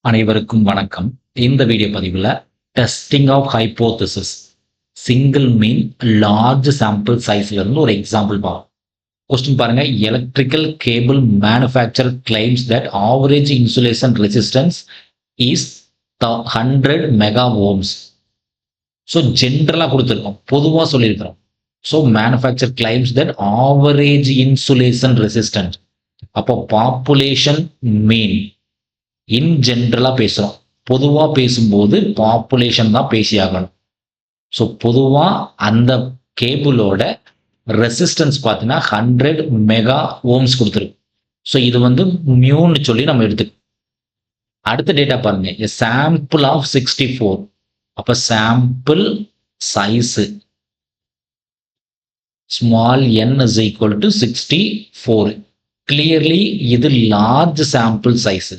அனைவருக்கும் வணக்கம். இந்த வீடியோ பதிவில் testing of hypothesis single mean large sample சைஸ்ல இருந்து ஒரு எக்ஸாம்பிள் பார்ப்போம். கொஸ்டின் பாருங்க. Electrical cable manufacturer claims that average insulation resistance is 100 mega ohms. So ஜென்ரலாக கொடுத்துருக்கோம், பொதுவாக சொல்லியிருக்கிறோம். So manufacturer claims that average insulation resistance. அப்போ பாப்புலேஷன் மீன் இன் ஜென்ரலாக பேசுகிறோம். பொதுவாக பேசும்போது பாப்புலேஷன் தான் பேசியாகணும். ஸோ பொதுவாக அந்த கேபிளோட ரெசிஸ்டன்ஸ் பார்த்தீங்கன்னா 100 மெகா ஓம்ஸ் கொடுத்துருக்கு. ஸோ இது வந்து மியூன்னு சொல்லி நம்ம எடுத்துக்கணும். அடுத்த டேட்டா பாருங்க. A sample of 64. அப்போ sample size small n is equal to 64. Clearly இது லார்ஜ் சாம்பிள் சைஸு.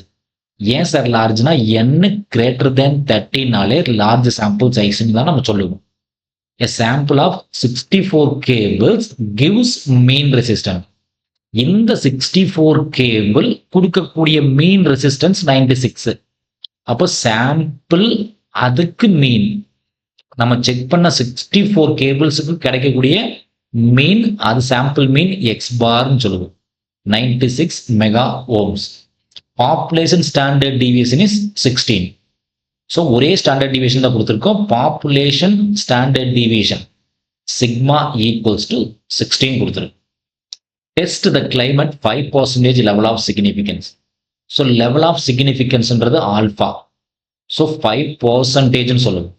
ஏன் சார் லார்ஜ்னா n கிரேட்டர் தேன் 30நாலே லார்ஜ் சாம்பிள் சைஸ்ன்னு தான் நம்ம சொல்லுவோம். A sample of 64 cables gives mean resistance. இந்த 64 கேபிள் கொடுக்கக்கூடிய மீன் ரெசிஸ்டன்ஸ் 96. அப்போ சாம்பிள் அதுக்கு மீன் நம்ம செக் பண்ண 64 கேபிள்ஸுக்கு கிடைக்கக்கூடிய மீன், அது சாம்பிள் மீன் எக்ஸ் பார்ன்னு சொல்லுவோம். 96 mega ohms. Population standard deviation is 16. So ஒரே ஸ்டாண்டர்ட் டிவியேஷன் தான் கொடுத்துருக்கோம். Population standard deviation sigma equals to 16 கொடுத்துருக்கு. Test the claim at 5% level of significance. So level of சிக்னிஃபிகன்ஸ்ன்றது ஆல்ஃபா. ஸோ 5%ன்னு சொல்லுவோம்.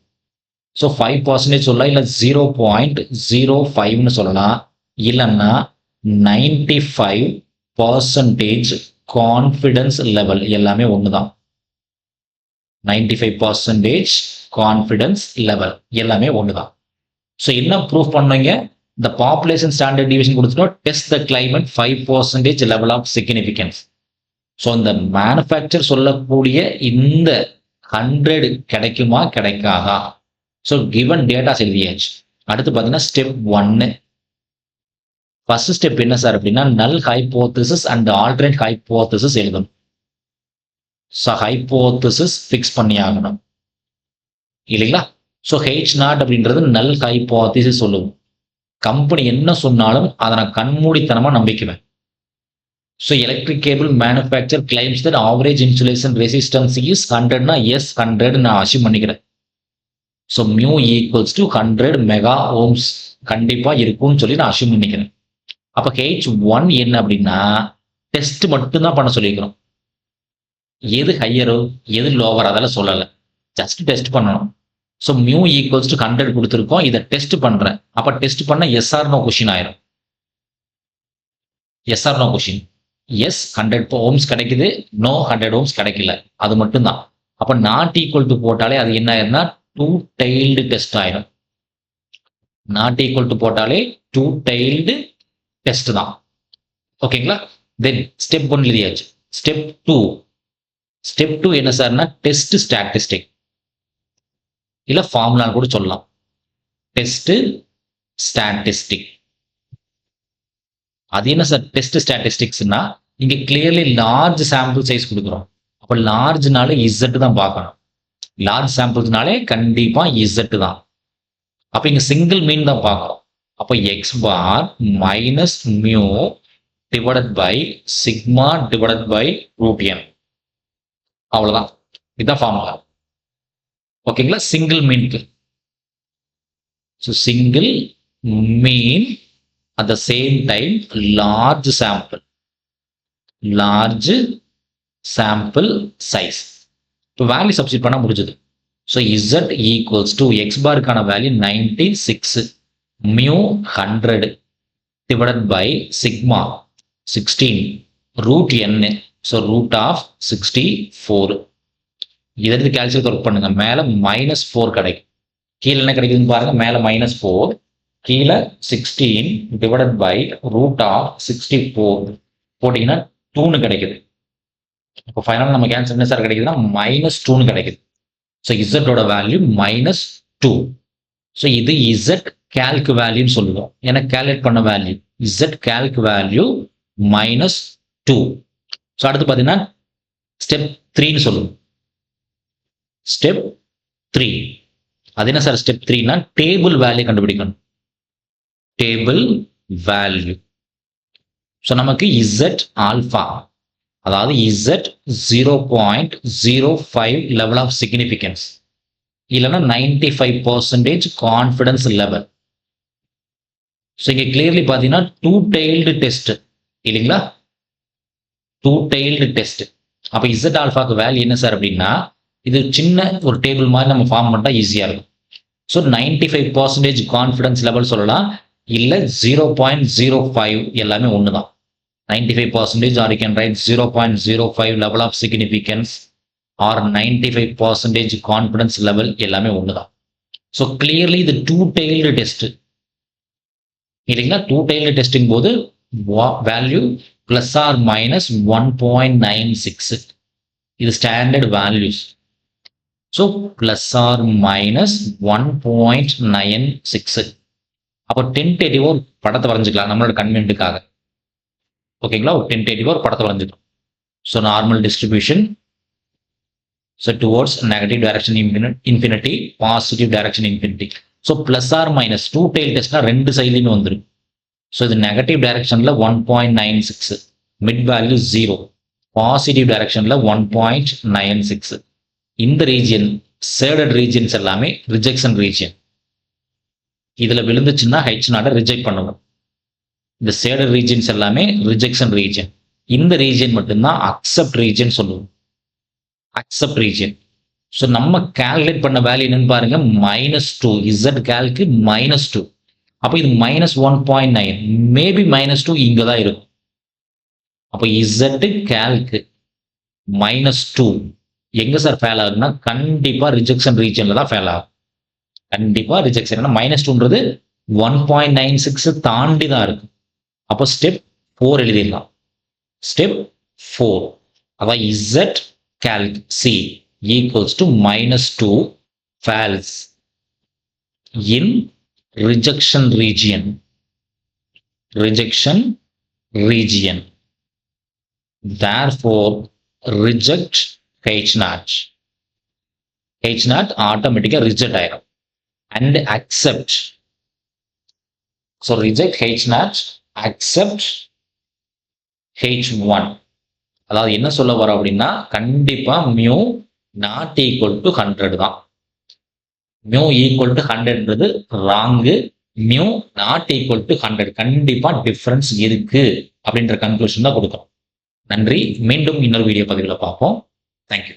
ஸோ 5% சொல்லலாம், இல்லை 0.05ன்னு சொல்லலாம், இல்லைன்னா 95% கான்ஃபிடன்ஸ் லெவல். எல்லாமே ஒன்று தான். 95% கான்ஃபிடன்ஸ் லெவல் எல்லாமே ஒன்று தான். ஸோ என்ன ப்ரூஃப் பண்ணீங்க? இந்த பாப்புலேஷன் ஸ்டாண்டர்ட் டிவியேஷன் கொடுத்துட்டோம். Test the claim at 5% level of significance. So இந்த மேனுஃபேக்சர் சொல்லக்கூடிய இந்த 100 கிடைக்குமா கிடைக்காதா? ஸோ கிவன் டேட்டாஸ் எழுதியாச்சு. அடுத்து பார்த்தீங்கன்னா ஸ்டெப் 1. ஃபர்ஸ்ட் ஸ்டெப் என்ன சார் அப்படின்னா, நல் ஹைப்போதிசிஸ் அண்ட் ஆல்டர்னேட் ஹைப்போதிசிஸ் எழுதணும். ஸோ ஹைப்போதிசிஸ் ஃபிக்ஸ் பண்ணி ஆகணும் இல்லைங்களா? ஸோ H0 அப்படின்றது நல் ஹைப்போதிசிஸ் சொல்லுவோம். கம்பெனி என்ன சொன்னாலும் அதை நான் கண்மூடித்தனமாக நம்பிக்குவேன். So electric cable manufacturer claims that average insulation resistance is 100னா எஸ் 100 நான் அசியூம் பண்ணிக்கிறேன். So mu equals to 100 mega ohms கண்டிப்பாக இருக்கும்னு சொல்லி நான் அசியூம் பண்ணிக்கிறேன். அப்போ H1 என்ன அப்படின்னா, டெஸ்ட் மட்டும்தான் பண்ண சொல்லியிருக்கிறோம். எது ஹையரோ எது லோவர் அதெல்லாம் சொல்லலை, ஜஸ்ட் டெஸ்ட் பண்ணணும். ஸோ மியூ ஈக்குவல்ஸ் டு 100 கொடுத்துருக்கோம். இதை டெஸ்ட் பண்ணுறேன். அப்போ டெஸ்ட் பண்ண எஸ்ஆர் நோ கொஷின் ஆயிரும். Yes or no question. Yes 100 ohms கிடைக்குது, நோ 100 ஓம்ஸ் கிடைக்கல, அது மட்டும்தான். அப்போ நாட் ஈக்குவல் டு போட்டாலே அது என்ன ஆயிருந்தா 2 tailed டெஸ்ட் ஆயிரும். நாட் ஈக்குவல் டு போட்டாலே 2 tailed டெஸ்ட் தான். ஓகேங்களா? தென் ஸ்டெப் 1 எழுதியாச்சு. ஸ்டெப் 2. ஸ்டெப் 2 என்ன சார்னா டெஸ்ட் ஸ்டாட்டிஸ்டிக், இல்லை ஃபார்முலா கூட சொல்லலாம். டெஸ்ட் ஸ்டாட்டிஸ்டிக் அது என்ன சார்? டெஸ்ட் ஸ்டாட்டிஸ்டிக்ஸ்னா இங்க கிளியர்லி லார்ஜ் சாம்பிள் சைஸ் கொடுக்குறோம். அப்போ லார்ஜ்னாலே இசட் தான் பார்க்கணும். லார்ஜ் சாம்பிள்ஸ்னாலே கண்டிப்பா இசட் தான். அப்போ இங்க சிங்கிள் மீன் தான் பார்க்கணும். அப்போ X bar minus mu divided by sigma divided by root n. அவ்வளவுதான். இதுதான் ஃபார்முலா. ஓகேங்களா? சிங்கிள் மீனுக்கு. So single mean at the same time large sample size. இப்போ வேல்யூ சப்ஸ்டிட் பண்ண முடிஞ்சது. So z equals to X பாருக்கான value 96, mu 100 divided by sigma 16 root n. So root of 64. இதற்கு calculate work பண்ணுங்க. மேலே -4 கிடைக்கும், கீழே என்ன கிடைக்குதுன்னு பாருங்க. மேலே -4, கீழே 16 டிவைடட் பை ரூட் ஆஃப் 64 போட்டிங்கன்னா 2ன்னு கிடைக்குது. இப்போ ஃபைனலாக நமக்கு ஆன்சர் என்ன சார் கிடைக்குதுன்னா -2ன்னு கிடைக்குது. ஸோ இசட்டோட வேல்யூ -2. ஸோ இது இசட் கேல்க் வேல்யூன்னு சொல்லுவோம். எனக்கு கேல்குலேட் பண்ண value Z calc value -2. So அடுத்து பார்த்தீங்கன்னா ஸ்டெப் 3ன்னு சொல்லுவோம். ஸ்டெப் 3. அது என்ன சார் ஸ்டெப் 3னா டேபிள் வேல்யூ கண்டுபிடிக்கணும். Table value. ஸோ நமக்கு இசட் ஆல்ஃபா, அதாவது இசட் 0.05 லெவல் ஆஃப் சிக்னிஃபிகன்ஸ், இல்லைன்னா 95% கான்ஃபிடன்ஸ் லெவல். ஸோ இங்கே கிளியர்லி பார்த்தீங்கன்னா டூ டெய்ல்டு டெஸ்ட் இல்லைங்களா, டூ டெய்ல்டு டெஸ்ட். அப்போ இசட் ஆல்ஃபாக்கு வேல்யூ என்ன சார் அப்படின்னா, இது சின்ன ஒரு டேபிள் மாதிரி நம்ம ஃபார்ம் பண்ணால் ஈஸியாக இருக்கும். ஸோ 95% கான்ஃபிடன்ஸ் லெவல் சொல்லலாம், இல்லை 0.05 எல்லாமே ஒன்று தான். 95% or you can write 0.05 level of significance or 95% confidence level எல்லாமே ஒன்று தான். ஸோ கிளியர்லி இது டூ டெய்ல்டு டெஸ்ட் இல்லைங்களா. டூ டெய்ல்டு டெஸ்டிங் போது வேல்யூ பிளஸ் ஆர் மைனஸ் 1.96, இது standard values. So plus or minus 1.96. அப்போ டென்டேட்டிவ் ஒரு படத்தை வரைஞ்சிக்கலாம் நம்மளோட கன்வென்ட்டுக்காக. ஓகேங்களா, ஒரு டென்டேட்டிவ் ஒரு படத்தை வரைஞ்சிக்கலாம். So normal distribution, so towards negative direction infinity, positive direction infinity. So plus or minus two tail டெஸ்ட்னா ரெண்டு சைட்லையுமே வந்துடும். ஸோ இது நெகட்டிவ் டைரக்ஷனில் 1.96, மிட் வேல்யூ 0, பாசிட்டிவ் டைரக்ஷனில் 1.96. இந்த ரீஜியன் ஷேடட் ரீஜியன்ஸ் எல்லாமே ரிஜெக்ஷன் ரீஜியன். இதில் விழுந்துச்சுன்னா H0 ரிஜெக்ட் பண்ணுவோம். இந்த ஷேடட் ரீஜியன்ஸ் எல்லாமே ரிஜெக்ஷன் ரீஜியன். இந்த ரீஜியன் மட்டும்தான் அக்செப்ட் ரீஜியன் சொல்லுவோம். Accept region. ஸோ நம்ம கால்குலேட் பண்ண வேல்யூ என்னன்னு பாருங்க, -2. Z Calc -2. அப்போ இது -1.9, மேபி -2 இங்கே தான் இருக்கும். அப்போ இசட் கால்க்கு -2 எங்க சார் ஃபேல் ஆகுதுன்னா கண்டிப்பா ரிஜெக்ஷன் ரீஜன்ல தான் ஃபேல் ஆகும். கண்டிப்பா ரிஜெக்ஷன். ஏன்னா -2ன்றது 1.96 தாண்டி தான் இருக்கு. அப்போ ஸ்டெப் 4 எழுதிடலாம். ஸ்டெப் 4, அதான் Z calc c equals to -2 falls in rejection region. Rejection region. Therefore, reject H0. H0 automatically reject ஆயிரும் and accept. So reject H0, accept H1. அதாவது என்ன சொல்ல வரோம் அப்படின்னா கண்டிப்பா mu not equal to 100 தான். mu equal to 100ன்றது wrong. mu not equal to 100 கண்டிப்பா டிஃபரன்ஸ் இருக்கு அப்படின்ற கன்க்ளூஷன் தான் கொடுக்கும். நன்றி. மீண்டும் இன்னொரு வீடியோ பதிவில் பார்ப்போம். தேங்க்யூ.